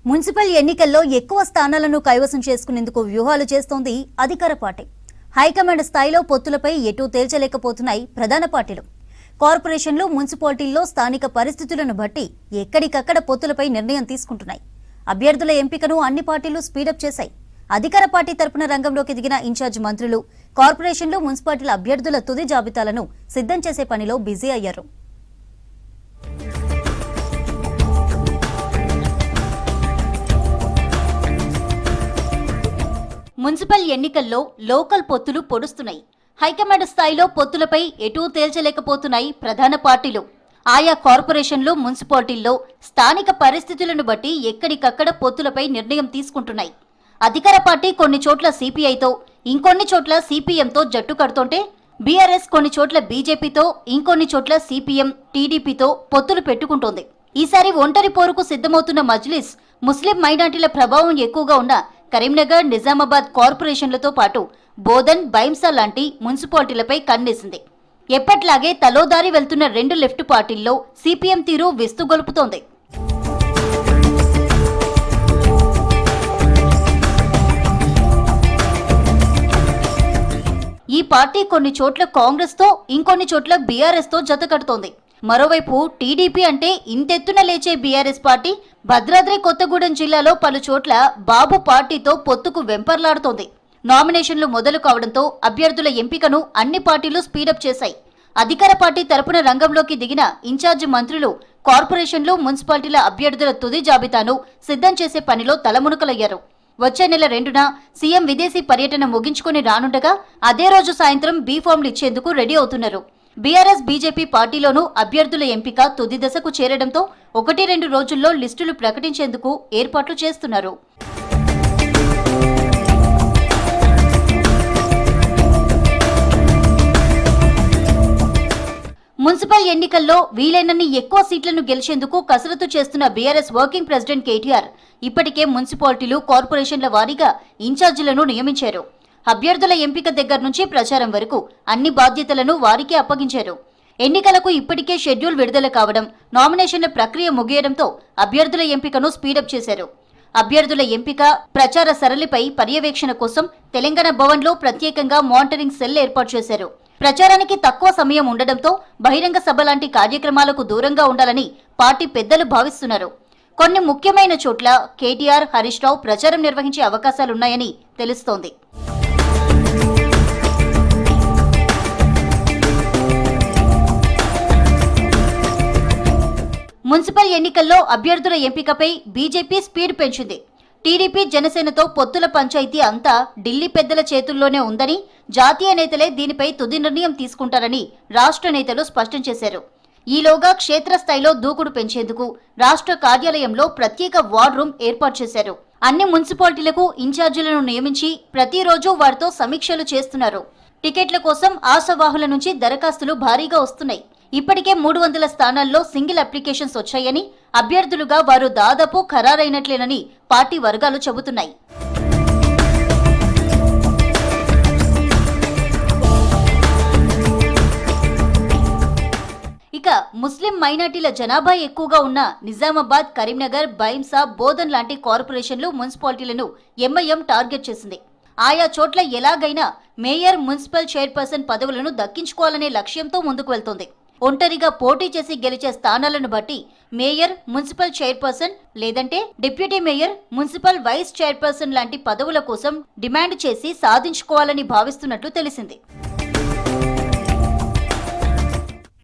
Municipal ఎన్నికల్లో ఎక్కువ స్థానాలను కైవసం చేసుకునేందుకు వ్యూహాలు చేస్తోంది అధికార పార్టీ. హైకమాండ్ స్థాయిలో పొత్తులపై ఎటూ తేల్చలేకపోతున్నాయి ప్రధాన పార్టీలు. కార్పొరేషన్లు, మున్సిపాలిటీల్లో స్థానిక పరిస్థితులను బట్టి ఎక్కడికక్కడ పొత్తులపై నిర్ణయం తీసుకుంటున్నాయి. అభ్యర్థుల ఎంపికను అన్ని పార్టీలు స్పీడప్ చేశాయి. అధికార పార్టీ తరపున రంగంలోకి దిగిన ఇన్ఛార్జ్ మంత్రులు కార్పొరేషన్లు, మున్సిపాలిటీల అభ్యర్థుల తుది జాబితాలను సిద్ధం చేసే పనిలో బిజీ అయ్యారు. మున్సిపల్ ఎన్నికల్లో లోకల్ పొత్తులు పొడుస్తున్నాయి. హైకమాండ్ స్థాయిలో పొత్తులపై ఎటూ తేల్చలేకపోతున్నాయి ప్రధాన పార్టీలు. ఆయా కార్పొరేషన్లు, మున్సిపాలిటీల్లో స్థానిక పరిస్థితులను బట్టి ఎక్కడికక్కడ పొత్తులపై నిర్ణయం తీసుకుంటున్నాయి. అధికార పార్టీ కొన్ని చోట్ల సిపిఐతో, ఇంకొన్ని చోట్ల సిపిఎంతో జట్టు కడుతుంటే, బీఆర్ఎస్ కొన్ని చోట్ల బీజేపీతో, ఇంకొన్ని చోట్ల సిపిఎం, టీడీపీతో పొత్తులు పెట్టుకుంటోంది. ఈసారి ఒంటరి పోరుకు సిద్ధమవుతున్న మజ్లిస్ ముస్లిం మైనార్టీల ప్రభావం ఎక్కువగా ఉన్న కరీంనగర్, నిజామాబాద్ కార్పొరేషన్లతో పాటు బోధన్, బైంసా లాంటి మున్సిపాలిటీలపై కన్నేసింది. ఎప్పట్లాగే తలోదారి వెళ్తున్న రెండు లెఫ్ట్ పార్టీల్లో సిపిఎం తీరు విస్తుగొలుపుతోంది. ఈ పార్టీ కొన్ని చోట్ల కాంగ్రెస్ తో, ఇంకొన్ని చోట్ల బీఆర్ఎస్ తో జత కడుతోంది. మరోవైపు టీడీపీ అంటే ఇంతెత్తున లేచే బీఆర్ఎస్ పార్టీ భద్రాద్రి కొత్తగూడెం జిల్లాలో పలు చోట్ల బాబు పార్టీతో పొత్తుకు వెంపర్లాడుతోంది. నామినేషన్లు మొదలు కావడంతో అభ్యర్థుల ఎంపికను అన్ని పార్టీలు స్పీడప్ చేశాయి. అధికార పార్టీ తరపున రంగంలోకి దిగిన ఇన్ఛార్జి మంత్రులు కార్పొరేషన్లు, మున్సిపాలిటీల అభ్యర్థుల తుది జాబితాను సిద్ధం చేసే పనిలో తలమునకలయ్యారు. వచ్చే నెల 2న సీఎం విదేశీ పర్యటన ముగించుకుని రానుండగా అదే రోజు సాయంత్రం బీఫామ్లు ఇచ్చేందుకు రెడీ అవుతున్నారు. బీఆర్ఎస్, బీజేపీ పార్టీలోనూ అభ్యర్థుల ఎంపిక తుది దశకు చేరడంతో 1-2 రోజుల్లో లిస్టులు ప్రకటించేందుకు ఏర్పాట్లు చేస్తున్నారు. మున్సిపల్ ఎన్నికల్లో వీలైనన్ని ఎక్కువ సీట్లను గెలిచేందుకు కసరత్తు చేస్తున్న బీఆర్ఎస్ వర్కింగ్ ప్రెసిడెంట్ కేటీఆర్ ఇప్పటికే మున్సిపాలిటీలు, కార్పొరేషన్ల వారీగా ఇన్ఛార్జీలను నియమించారు. అభ్యర్థుల ఎంపిక దగ్గర నుంచి ప్రచారం వరకు అన్ని బాధ్యతలను వారికే అప్పగించారు. ఎన్నికలకు ఇప్పటికే షెడ్యూల్ విడుదల కావడం, నామినేషన్ల ప్రక్రియ ముగియడంతో అభ్యర్థుల ఎంపికను స్పీడప్ చేశారు. అభ్యర్థుల ఎంపిక, ప్రచార సరళిపై పర్యవేక్షణ కోసం తెలంగాణ భవన్లో ప్రత్యేకంగా మానిటరింగ్ సెల్ ఏర్పాటు చేశారు. ప్రచారానికి తక్కువ సమయం ఉండడంతో బహిరంగ సభ లాంటి కార్యక్రమాలకు దూరంగా ఉండాలని పార్టీ పెద్దలు భావిస్తున్నారు. కొన్ని ముఖ్యమైన చోట్ల కేటీఆర్, హరీష్ రావు ప్రచారం నిర్వహించే అవకాశాలున్నాయని తెలుస్తోంది. మున్సిపల్ ఎన్నికల్లో అభ్యర్థుల ఎంపికపై బీజేపీ స్పీడ్ పెంచింది. టీడీపీ, జనసేనతో పొత్తుల పంచాయతీ అంతా ఢిల్లీ పెద్దల చేతుల్లోనే ఉందని, జాతీయ నేతలే దీనిపై తుది నిర్ణయం తీసుకుంటారని రాష్ట్ర నేతలు స్పష్టం చేశారు. ఈలోగా క్షేత్రస్థాయిలో దూకుడు పెంచేందుకు రాష్ట్ర కార్యాలయంలో ప్రత్యేక వార్ రూమ్ ఏర్పాటు చేశారు. అన్ని మున్సిపాలిటీలకు ఇన్ఛార్జీలను నియమించి ప్రతిరోజు వారితో సమీక్షలు చేస్తున్నారు. టికెట్ల కోసం ఆశావాహుల నుంచి దరఖాస్తులు భారీగా వస్తున్నాయి. ఇప్పటికే 300 స్థానాల్లో సింగిల్ అప్లికేషన్స్ వచ్చాయని, అభ్యర్థులుగా వారు దాదాపు ఖరారైనట్లేనని పార్టీ వర్గాలు చెబుతున్నాయి. ఇక ముస్లిం మైనార్టీల జనాభా ఎక్కువగా ఉన్న నిజామాబాద్, కరీంనగర్, బైంసా, బోధన్ లాంటి కార్పొరేషన్లు, మున్సిపాలిటీలను ఎంఐఎం టార్గెట్ చేసింది. ఆయా చోట్ల ఎలాగైనా మేయర్, మున్సిపల్ చైర్పర్సన్ పదవులను దక్కించుకోవాలనే లక్ష్యంతో ముందుకు వెళ్తోంది. ఒంటరిగా పోటీ చేసి గెలిచే స్థానాలను బట్టి మేయర్, మున్సిపల్ చైర్పర్సన్ లేదంటే deputy mayor, municipal vice chairperson లాంటి పదవుల కోసం డిమాండ్ చేసి సాధించుకోవాలని భావిస్తున్నట్లు తెలిసింది.